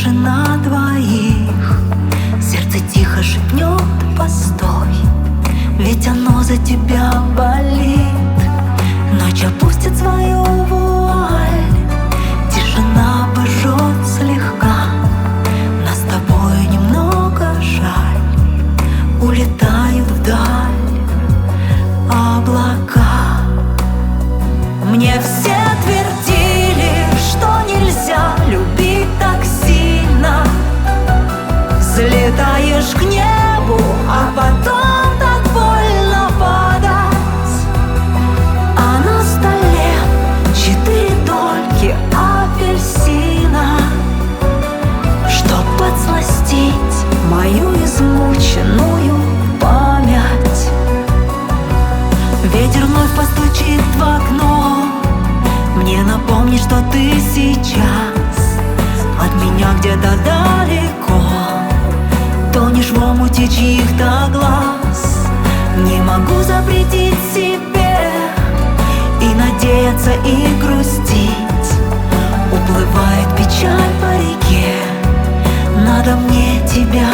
тишина двоих. Сердце тихо шепнет: постой, ведь оно за тебя болит. Ночь опустит свою вуаль, тишина обожжет слегка. Нас с тобой немного жаль, улетают вдаль облака. Мне все твердили, что нельзя любить так сильно. Взлетаешь к небу, а потом так больно падать. А на столе 4 дольки апельсина, чтоб подсластить мою измученную память. Ветер вновь постучит в окно, мне напомни, что ты сейчас от меня где-то далеко. Тонешь в омуте чьих-то глаз. Не могу запретить себе и надеяться, и грустить. Уплывает печаль по реке, надо мне тебя